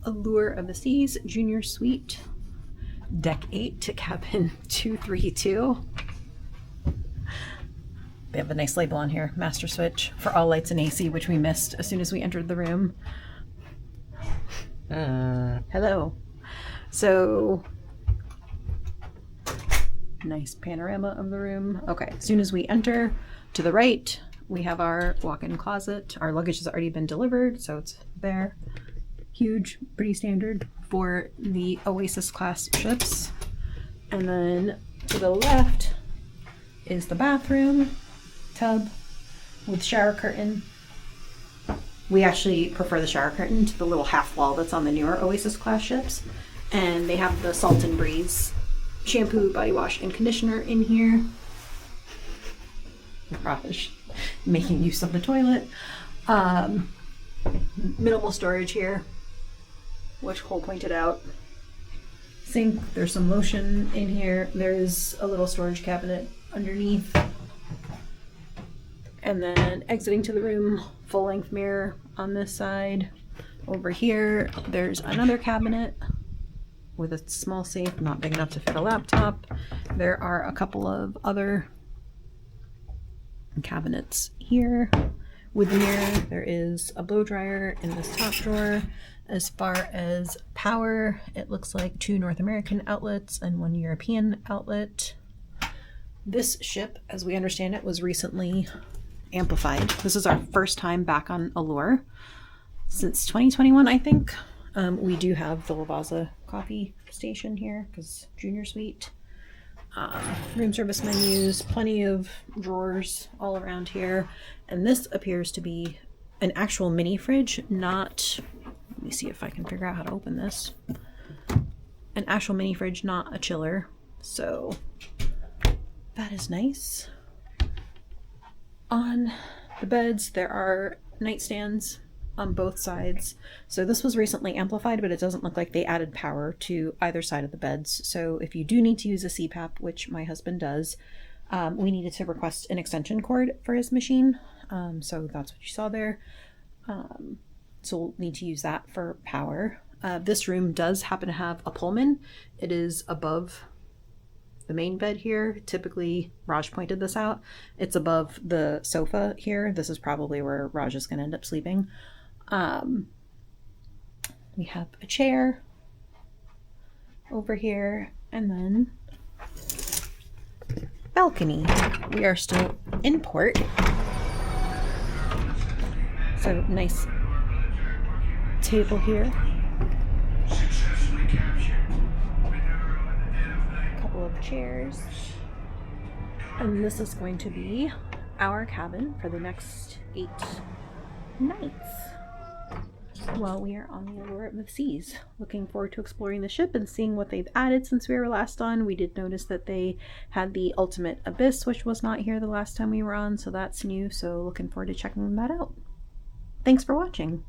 Allure of the Seas Junior Suite, Deck 8 to Cabin 232. They have a nice label on here, master switch for all lights and AC, which we missed as soon as we entered the room. Hello. So, nice panorama of the room. Okay, as soon as we enter, to the right, we have our walk-in closet. Our luggage has already been delivered, so it's there. Huge, pretty standard for the Oasis class ships. And then to the left is the bathroom, tub with shower curtain. We actually prefer the shower curtain to the little half wall that's on the newer Oasis class ships. And they have the Salt and Breeze shampoo, body wash, and conditioner in here. Gosh, making use of the toilet. Minimal storage here, which Cole pointed out. Sink, there's some lotion in here. There's a little storage cabinet underneath. And then exiting to the room, full-length mirror on this side. Over here, there's another cabinet with a small safe, not big enough to fit a laptop. There are a couple of other cabinets here. With the mirror, there is a blow dryer in this top drawer. As far as power, it looks like 2 North American outlets and 1 European outlet. This ship, as we understand it, was recently amplified. This is our first time back on Allure since 2021, I think. We do have the Lavazza coffee station here because Junior Suite. Room service menus, plenty of drawers all around here. And this appears to be an actual mini fridge, not, let me see if I can figure out how to open this. An actual mini fridge, not a chiller. So that is nice. On the beds, there are nightstands on both sides. So this was recently amplified, but it doesn't look like they added power to either side of the beds. So if you do need to use a CPAP, which my husband does, we needed to request an extension cord for his machine. So that's what you saw there. So we'll need to use that for power. This room does happen to have a Pullman. It is above the main bed here. Typically, Raj pointed this out. It's above the sofa here. This is probably where Raj is going to end up sleeping. We have a chair over here, and then balcony. We are still in port. So nice table here. Couple of chairs. And this is going to be our cabin for the next 8 nights while we are on the Allure of the Seas. Looking forward to exploring the ship and seeing what they've added since we were last on. We did notice that they had the Ultimate Abyss, which was not here the last time we were on, so that's new. So looking forward to checking that out. Thanks for watching.